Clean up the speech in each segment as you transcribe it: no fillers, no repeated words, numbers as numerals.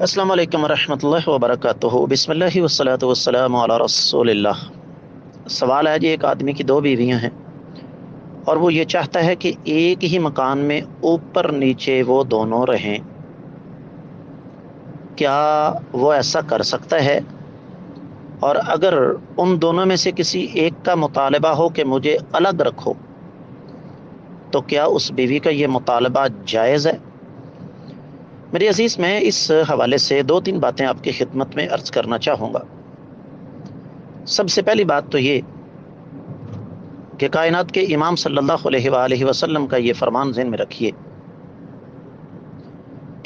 अस्सलाम वालेकुम रहमतुल्लाहि व बरकातुहू। बिस्मिल्लाहि वस्सलातु वस्सलामु अला रसूलिल्लाह। सवाल है जी, एक आदमी की दो बीवियां हैं और वो ये चाहता है कि एक ही मकान में ऊपर नीचे वो दोनों रहें। क्या वो ऐसा कर सकता है? और अगर उन दोनों में से किसी एक का मुतालबा हो कि मुझे अलग रखो, तो क्या उस बीवी का ये मुतालबा जायज़ है? मेरे अजीज़, मैं इस हवाले से दो तीन बातें आपकी खिदमत में अर्ज़ करना चाहूँगा। सबसे पहली बात तो ये कि कायनात के इमाम सल्लल्लाहु अलैहि वसल्लम का ये फरमान ज़हन में रखिए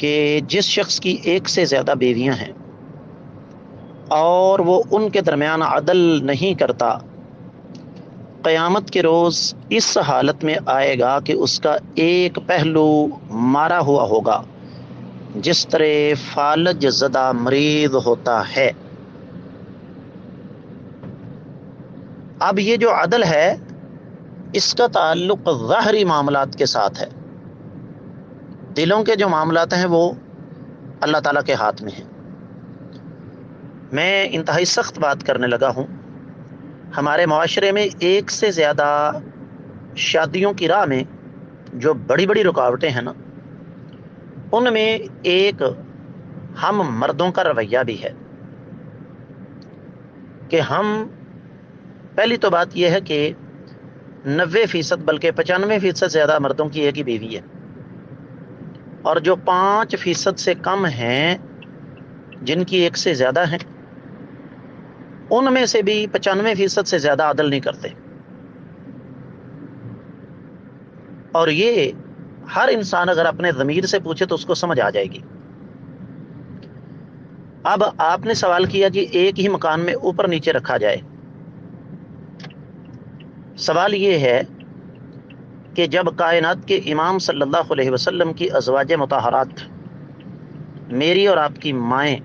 कि जिस शख्स की एक से ज़्यादा बीवियां हैं और वो उनके दरमियान अदल नहीं करता, क़यामत के रोज़ इस हालत में आएगा कि उसका एक पहलू मारा हुआ होगा, जिस तरह फालज ज़दा मरीज़ होता है। अब ये जो अदल है, इसका ताल्लुक़ ज़ाहरी मामलात के साथ है। दिलों के जो मामलात हैं वो अल्लाह ताला के हाथ में हैं। मैं इंतहाई सख्त बात करने लगा हूँ। हमारे माशरे में एक से ज़्यादा शादियों की राह में जो बड़ी बड़ी रुकावटें हैं ना, उनमें एक हम मर्दों का रवैया भी है कि हम, पहली तो बात यह है कि 90% बल्कि 95% ज़्यादा मर्दों की एक ही बीवी है, और जो 5% से कम हैं जिनकी एक से ज़्यादा हैं, उनमें से भी 95% से ज़्यादा अदल नहीं करते। और ये हर इंसान अगर अपने ज़मीर से पूछे तो उसको समझ आ जाएगी। अब आपने सवाल किया जी, एक ही मकान में ऊपर नीचे रखा जाए। सवाल ये है कि जब कायनात के इमाम सल्लल्लाहु अलैहि वसल्लम की अज़वाज मुताहरात, मेरी और आपकी माएँ,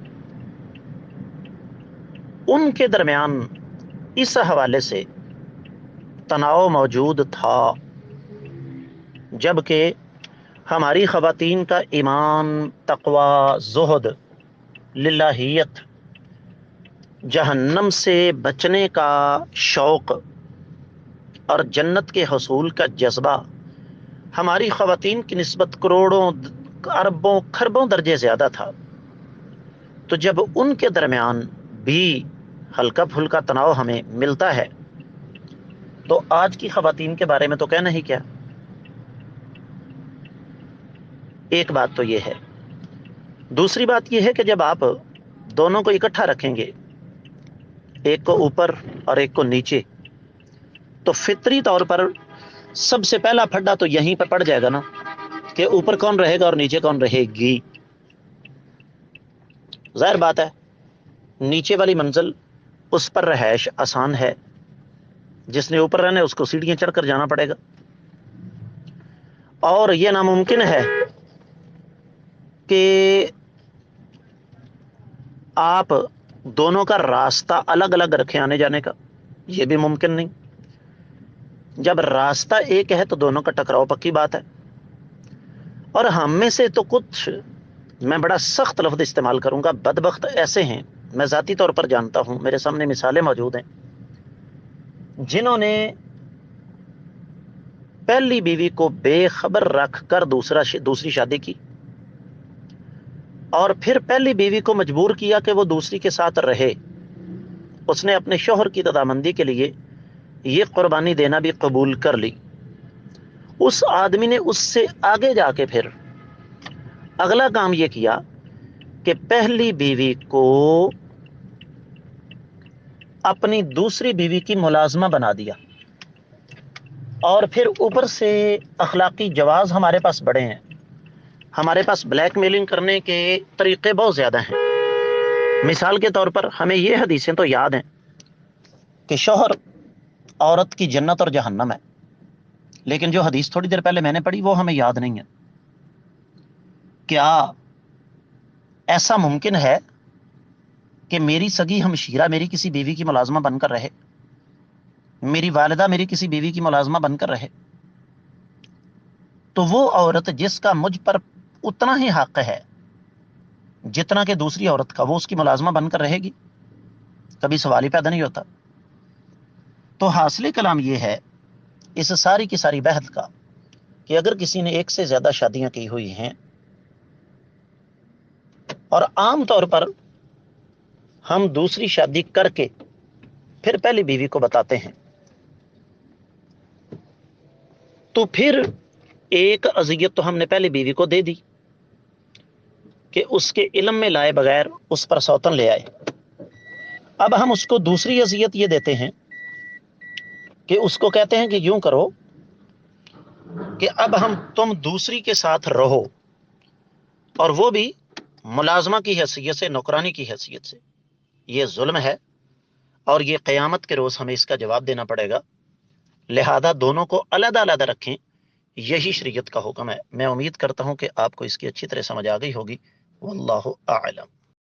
उनके दरमियान इस हवाले से तनाव मौजूद था, जबकि हमारी ख़वातीन का ईमान, तक़वा, ज़ुहद, लिल्लाहियत, जहन्नम से बचने का शौक़ और जन्नत के हसूल का जज्बा हमारी ख़वातीन की निस्बत करोड़ों, अरबों, खरबों दर्जे ज़्यादा था। तो जब उनके दरमियान भी हल्का फुल्का तनाव हमें मिलता है, तो आज की ख़वातीन के बारे में तो कहना ही क्या। एक बात तो ये है। दूसरी बात यह है कि जब आप दोनों को इकट्ठा रखेंगे, एक को ऊपर और एक को नीचे, तो फितरी तौर पर सबसे पहला फड्डा तो यहीं पर पड़ जाएगा ना कि ऊपर कौन रहेगा और नीचे कौन रहेगी। जाहिर बात है, नीचे वाली मंजिल, उस पर रहायश आसान है। जिसने ऊपर रहना है उसको सीढ़ियां चढ़कर जाना पड़ेगा, और यह नामुमकिन है कि आप दोनों का रास्ता अलग अलग रखें आने जाने का। यह भी मुमकिन नहीं। जब रास्ता एक है तो दोनों का टकराव पक्की बात है। और हम में से तो कुछ, मैं बड़ा सख्त लफ्ज़ इस्तेमाल करूंगा, बदबख्त ऐसे हैं, मैं ज़ाती तौर पर जानता हूं, मेरे सामने मिसालें मौजूद हैं, जिन्होंने पहली बीवी को बेखबर रख कर दूसरी शादी की, और फिर पहली बीवी को मजबूर किया कि वो दूसरी के साथ रहे। उसने अपने शौहर की रज़ामंदी के लिए ये कुर्बानी देना भी कबूल कर ली। उस आदमी ने उससे आगे जाके फिर अगला काम ये किया कि पहली बीवी को अपनी दूसरी बीवी की मुलाजमा बना दिया, और फिर ऊपर से अखलाकी जवाज हमारे पास बड़े हैं। हमारे पास ब्लैकमेलिंग करने के तरीके बहुत ज़्यादा हैं। मिसाल के तौर पर हमें ये हदीसें तो याद हैं कि शौहर औरत की जन्नत और जहन्नम है, लेकिन जो हदीस थोड़ी देर पहले मैंने पढ़ी वो हमें याद नहीं है। क्या ऐसा मुमकिन है कि मेरी सगी हमशीरा मेरी किसी बीवी की मुलाजमा बनकर रहे, मेरी वालिदा मेरी किसी बीवी की मुलाजमा बनकर रहे? तो वो औरत जिसका मुझ पर उतना ही हक है जितना कि दूसरी औरत का, वो उसकी मुलाजमा बनकर रहेगी? कभी सवाल ही पैदा नहीं होता। तो हासिल कलाम ये है इस सारी की सारी बहस का कि अगर किसी ने एक से ज्यादा शादियां की हुई हैं, और आम तौर पर हम दूसरी शादी करके फिर पहली बीवी को बताते हैं, तो फिर एक अज़ियत तो हमने पहली बीवी को दे दी कि उसके इल्म में लाए बगैर उस पर सौतन ले आए। अब हम उसको दूसरी अज़ियत ये देते हैं कि उसको कहते हैं कि यूं करो कि अब तुम दूसरी के साथ रहो, और वो भी मुलाजमा की हैसियत से, नौकरानी की हैसियत से। ये जुल्म है और ये क़यामत के रोज़ हमें इसका जवाब देना पड़ेगा। लिहाजा दोनों को अलग अलग रखें, यही शरीयत का हुक्म है। मैं उम्मीद करता हूं कि आपको इसकी अच्छी तरह समझ आ गई होगी। वल्लाहु आलम।